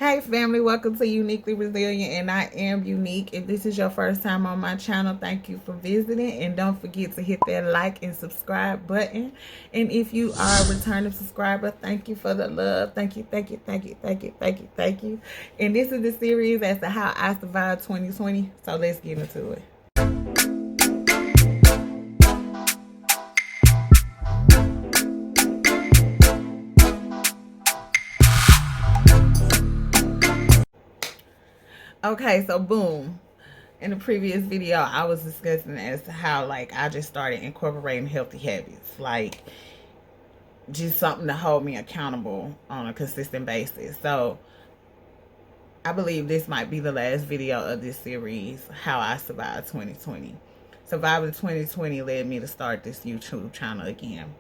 Hey family, welcome to Uniquely Resilient, and I am Unique. If this is your first time on my channel, thank you for visiting, and don't forget to hit that like and subscribe button. And if you are a returning subscriber, thank you for the love. Thank you, thank you, thank you, thank you, thank you, thank you. And this is the series as to how I survived 2020. So let's get into it. Okay, so boom. In the previous video, I was discussing as to how I just started incorporating healthy habits, like just something to hold me accountable on a consistent basis. So I believe this might be the last video of this series, how I survived 2020. Surviving 2020 led me to start this YouTube channel again.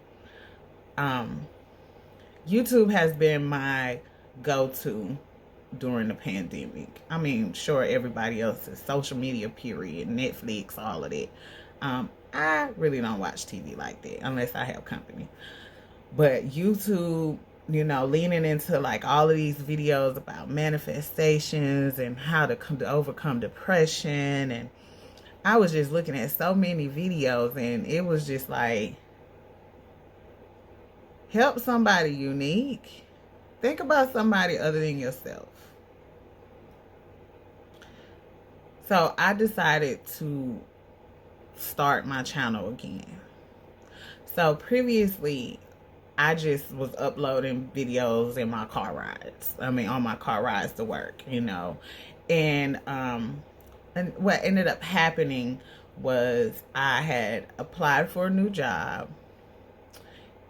YouTube has been my go-to during the pandemic. I mean, sure, everybody else's social media, period, Netflix, all of that. I really don't watch TV like that unless I have company. But YouTube, leaning into all of these videos about manifestations and how to overcome depression, and I was just looking at so many videos, and it was just like, help somebody, Unique. Think about somebody other than yourself. So I decided to start my channel again. So previously, I just was uploading videos in my car rides. I mean, on my car rides to work, And what ended up happening was I had applied for a new job.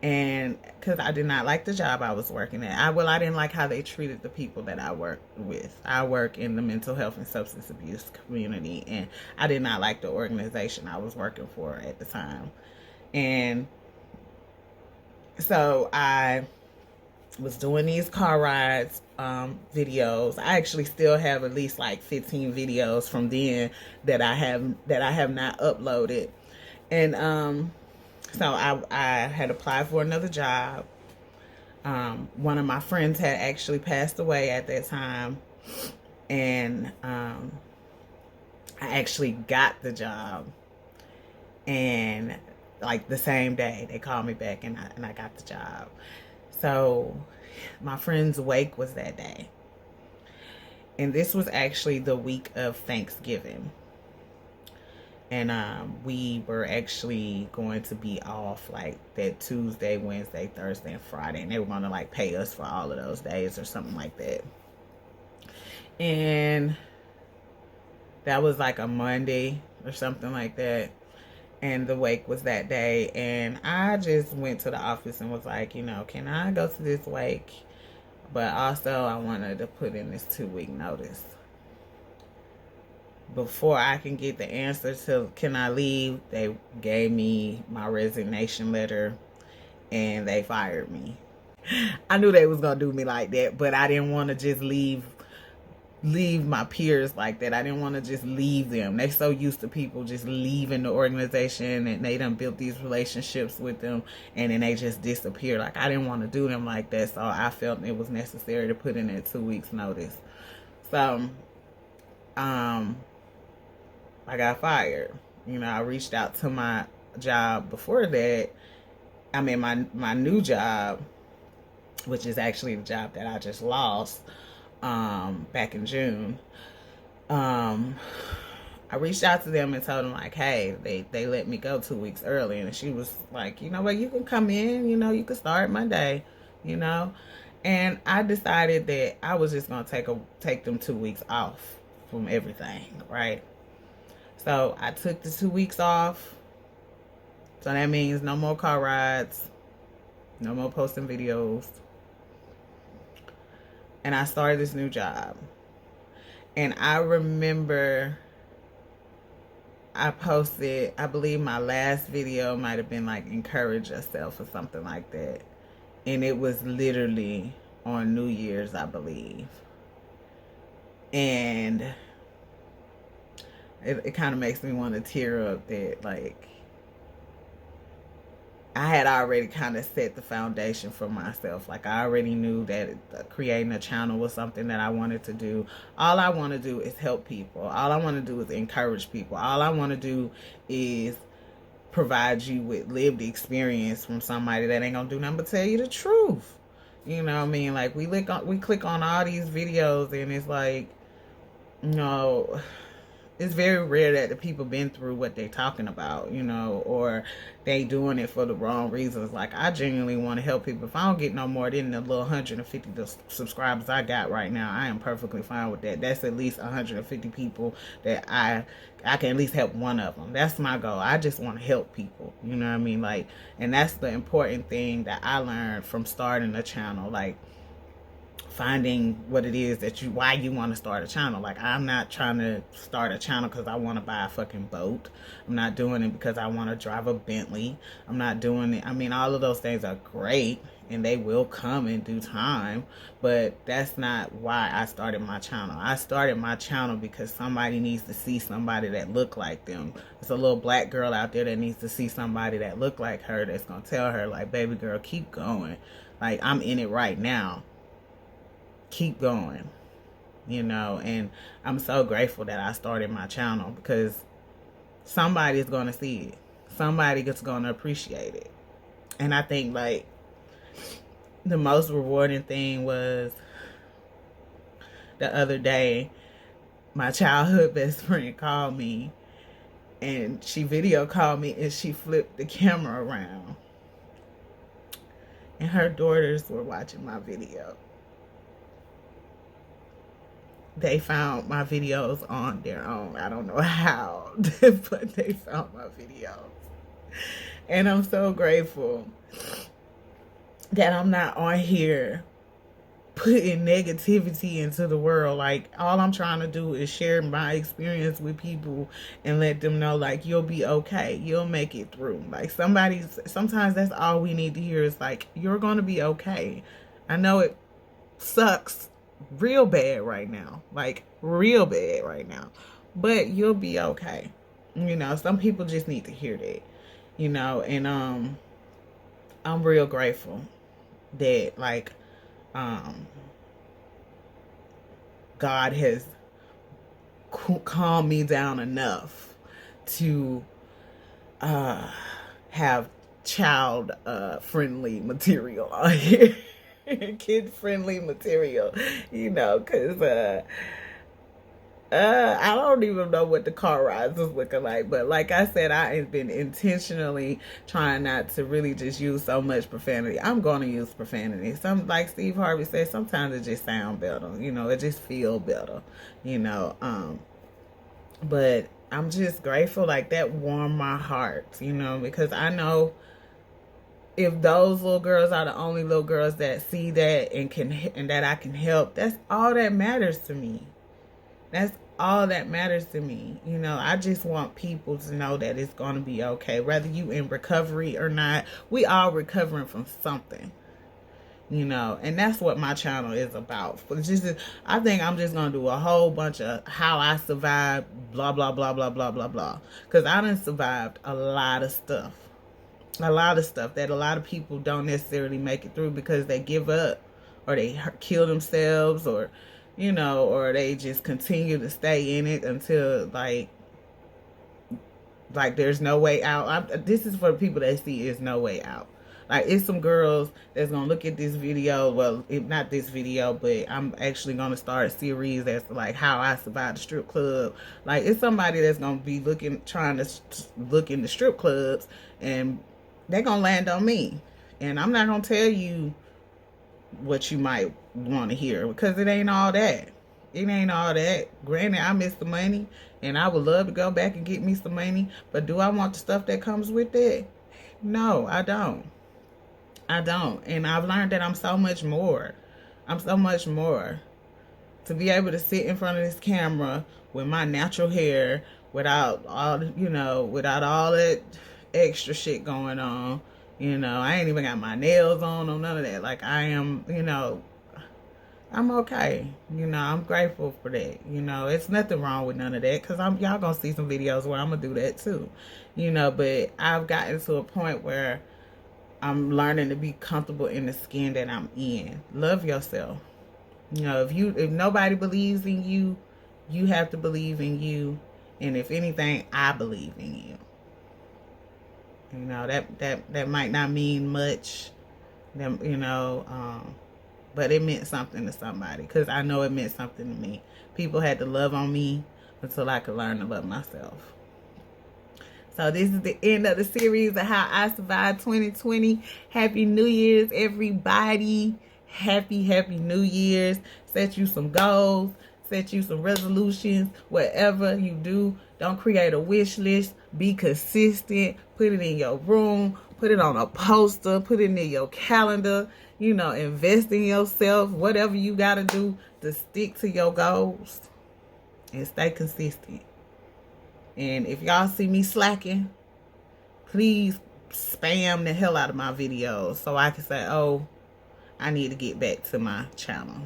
And because I did not like the job I was working at. I didn't like how they treated the people that I worked with. I work in the mental health and substance abuse community, and I did not like the organization I was working for at the time. And so I was doing these car rides videos. I actually still have at least 15 videos from then that I have not uploaded. And so I had applied for another job. One of my friends had actually passed away at that time. And I actually got the job. And the same day, they called me back and I got the job. So my friend's wake was that day. And this was actually the week of Thanksgiving. And we were actually going to be off that Tuesday, Wednesday, Thursday, and Friday. And they were going to pay us for all of those days or something like that. And that was a Monday or something like that. And the wake was that day. And I just went to the office and was like, can I go to this wake? But also I wanted to put in this 2-week notice. Before I can get the answer to can I leave, they gave me my resignation letter and they fired me. I knew they was gonna do me like that, but I didn't want to just leave my peers like that. I didn't want to just leave them. They so used to people just leaving the organization, and they done built these relationships with them, and then they just disappear. I didn't want to do them like that, so I felt it was necessary to put in that 2 weeks notice. So I got fired. I reached out to my job before that. I mean, my new job, which is actually the job that I just lost back in June. I reached out to them and told them hey, they let me go 2 weeks early. And she was like, you know what, you can come in, you can start Monday, And I decided that I was just going to take them 2 weeks off from everything, right? So I took the 2 weeks off. So that means no more car rides, no more posting videos. And I started this new job. And I remember I posted, I believe my last video might have been encourage yourself or something like that. And it was literally on New Year's, I believe. And it kind of makes me want to tear up that I had already kind of set the foundation for myself. Like, I already knew that creating a channel was something that I wanted to do. All I want to do is help people. All I want to do is encourage people. All I want to do is provide you with lived experience from somebody that ain't gonna do nothing but tell you the truth. You know what I mean? Like, we click on all these videos, and it's like, you know, it's very rare that the people been through what they talking about, you know, or they doing it for the wrong reasons. Like, I genuinely want to help people. If I don't get no more than the little 150 subscribers I got right now, I am perfectly fine with that. That's at least 150 people that I can at least help one of them. That's my goal. I just want to help people, you know what I mean? Like, and that's the important thing that I learned from starting a channel. Like, finding what it is that why you want to start a channel. Like, I'm not trying to start a channel because I want to buy a fucking boat. I'm not doing it because I want to drive a Bentley. I'm not doing it. I mean, all of those things are great and they will come in due time, but that's not why I started my channel. I started my channel because somebody needs to see somebody that look like them. There's a little black girl out there that needs to see somebody that look like her, that's gonna tell her, like, baby girl, keep going. Like, I'm in it right now. Keep going, you know. And I'm so grateful that I started my channel, because somebody's gonna see it, somebody is gonna appreciate it. And I think, like, the most rewarding thing was the other day, my childhood best friend called me, and she video called me, and she flipped the camera around, and her daughters were watching my video. They found my videos on their own. I don't know how, but they found my videos. And I'm so grateful that I'm not on here putting negativity into the world. Like, all I'm trying to do is share my experience with people and let them know, like, you'll be okay. You'll make it through. Like, sometimes that's all we need to hear is, like, you're going to be okay. I know it sucks real bad right now, like real bad right now, but you'll be okay. You know, some people just need to hear that, you know. And I'm real grateful that, like, God has calmed me down enough to have child friendly material on here. Kid-friendly material, you know, because I don't even know what the car rides is looking like. But like I said, I have been intentionally trying not to really just use so much profanity. I'm going to use profanity. Like Steve Harvey said, sometimes it just sounds better, you know, it just feels better, you know. But I'm just grateful, like, that warmed my heart, you know, because I know if those little girls are the only little girls that see that and that I can help, that's all that matters to me. That's all that matters to me. You know, I just want people to know that it's going to be okay. Whether you in recovery or not, we all recovering from something. You know, and that's what my channel is about. I think I'm just going to do a whole bunch of how I survived, blah, blah, blah, blah, blah, blah, blah. Because I done survived a lot of stuff. A lot of stuff that a lot of people don't necessarily make it through because they give up, or they kill themselves, or, you know, or they just continue to stay in it until like there's no way out. This is for the people that see is no way out. Like, it's some girls that's gonna look at this video, well, if not this video, but I'm actually gonna start a series that's like how I survived the strip club. Like, it's somebody that's gonna be trying to look into strip clubs, and they're gonna land on me. And I'm not gonna tell you what you might want to hear, because it ain't all that. It ain't all that. Granted, I miss the money, and I would love to go back and get me some money, but do I want the stuff that comes with that? No, I don't. I don't. And I've learned that I'm so much more. I'm so much more. To be able to sit in front of this camera with my natural hair, without all, you know, without all that extra shit going on, you know, I ain't even got my nails on or none of that. Like, I am, you know, I'm okay. You know, I'm grateful for that. You know, it's nothing wrong with none of that, because y'all gonna see some videos where I'm gonna do that too, you know. But I've gotten to a point where I'm learning to be comfortable in the skin that I'm in. Love yourself. You know, if nobody believes in you, you have to believe in you. And if anything, I believe in you. You know, that might not mean much, you know, but it meant something to somebody, because I know it meant something to me. People had to love on me until I could learn to love myself. So this is the end of the series of how I survived 2020. Happy New Year's, everybody. Happy New Year's. Set you some goals. Set you some resolutions. Whatever you do, don't create a wish list. Be consistent. Put it in your room. Put it on a poster. Put it in your calendar. You know, invest in yourself. Whatever you got to do to stick to your goals and stay consistent. And if y'all see me slacking, please spam the hell out of my videos so I can say, oh, I need to get back to my channel.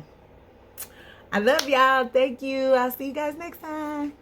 I love y'all. Thank you. I'll see you guys next time.